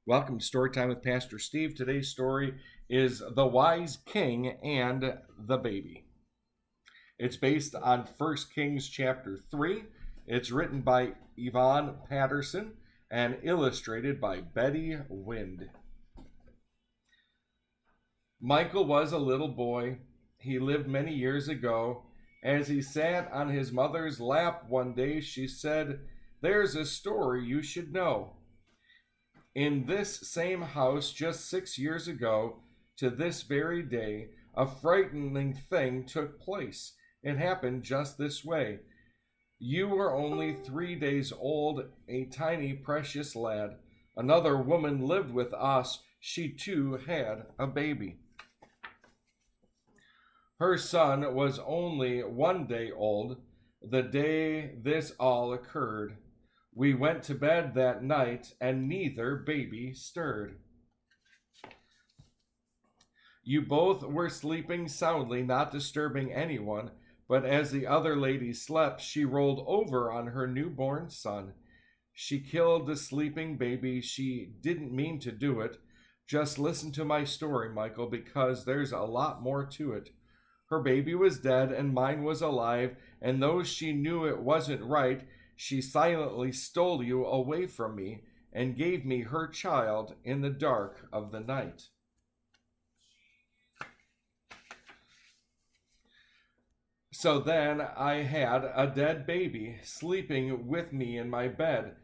Welcome to Storytime with Pastor Steve. Today's story is The Wise King and the Baby. It's based on 1 Kings chapter 3. It's written by Yvonne Patterson and illustrated by Betty Wind. Michael was a little boy. He lived many years ago. As he sat on his mother's lap one day, she said, "There's a story you should know. In this same house just 6 years ago, to this very day, a frightening thing took place. It happened just this way. You were only 3 days old, a tiny, precious lad. Another woman lived with us. She too had a baby. Her son was only 1 day old, the day this all occurred. We went to bed that night, and neither baby stirred. You both were sleeping soundly, not disturbing anyone, but as the other lady slept, she rolled over on her newborn son. She killed the sleeping baby. She didn't mean to do it. Just listen to my story, Michael, because there's a lot more to it. Her baby was dead, and mine was alive, and though she knew it wasn't right, she silently stole you away from me and gave me her child in the dark of the night." So then I had a dead baby sleeping with me in my bed,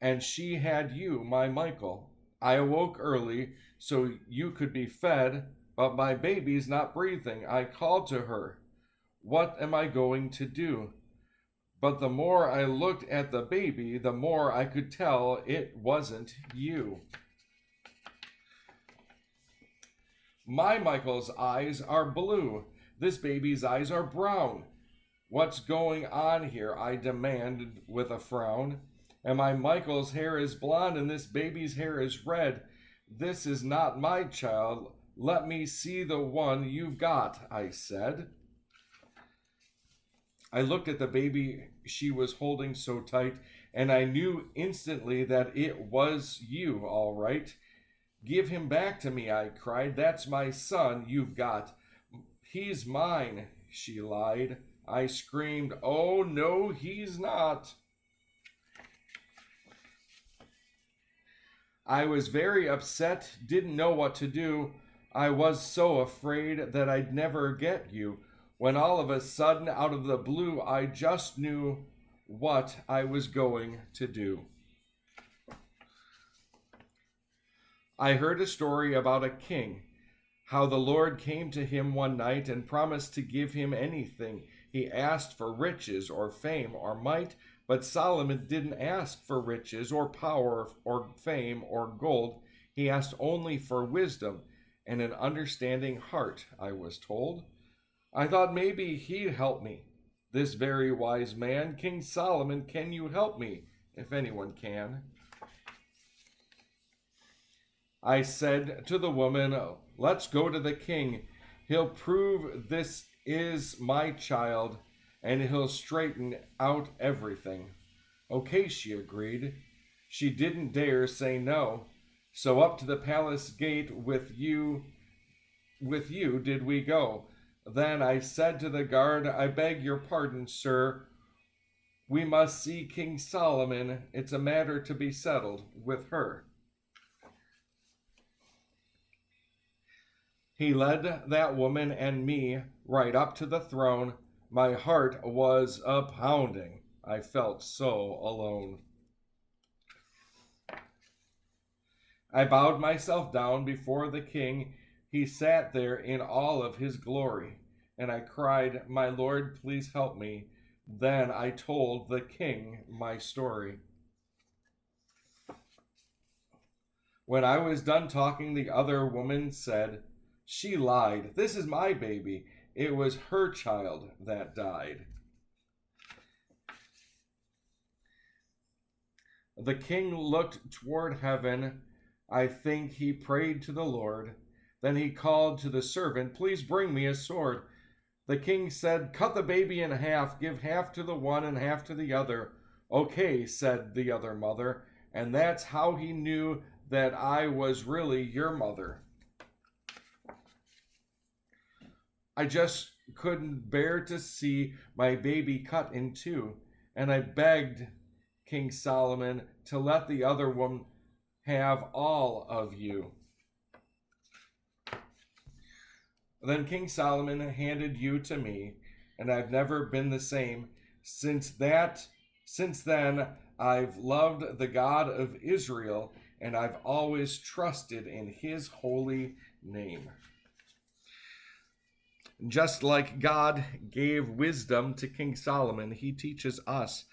and she had you, my Michael. I awoke early so you could be fed, but my baby's not breathing. I called to her, "What am I going to do?" But the more I looked at the baby, the more I could tell it wasn't you. My Michael's eyes are blue. This baby's eyes are brown. What's going on here? I demanded with a frown. And my Michael's hair is blonde and this baby's hair is red. This is not my child. Let me see the one you've got, I said. I looked at the baby she was holding so tight, and I knew instantly that it was you, all right. "Give him back to me," I cried. "That's my son you've got." "He's mine," she lied. I screamed, "Oh, no, he's not." I was very upset, didn't know what to do. I was so afraid that I'd never get you, when all of a sudden, out of the blue, I just knew what I was going to do. I heard a story about a king, how the Lord came to him one night and promised to give him anything he asked for, riches or fame or might, but Solomon didn't ask for riches or power or fame or gold. He asked only for wisdom and an understanding heart, I was told. I thought maybe he'd help me. This very wise man, King Solomon, can you help me, if anyone can? I said to the woman, "Let's go to the king. He'll prove this is my child, and he'll straighten out everything." "Okay," she agreed. She didn't dare say no. So up to the palace gate with you did we go. Then I said to the guard, "I beg your pardon, sir. We must see King Solomon. It's a matter to be settled with her." He led that woman and me right up to the throne. My heart was a-pounding. I felt so alone. I bowed myself down before the king. He sat there in all of his glory, and I cried, "My Lord, please help me." Then I told the king my story. When I was done talking, the other woman said, "She lied. This is my baby. It was her child that died." The king looked toward heaven. I think he prayed to the Lord. Then he called to the servant, "Please bring me a sword." The king said, "Cut the baby in half. Give half to the one and half to the other." "Okay," said the other mother. And that's how he knew that I was really your mother. I just couldn't bear to see my baby cut in two, and I begged King Solomon to let the other woman have all of you. Then King Solomon handed you to me, and I've never been the same since that. Since then, I've loved the God of Israel, and I've always trusted in his holy name. Just like God gave wisdom to King Solomon, he teaches us,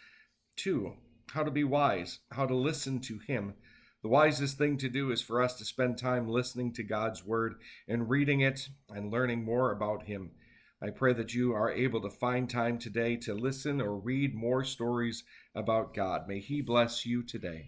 too, how to be wise, how to listen to him. The wisest thing to do is for us to spend time listening to God's word and reading it and learning more about him. I pray that you are able to find time today to listen or read more stories about God. May he bless you today.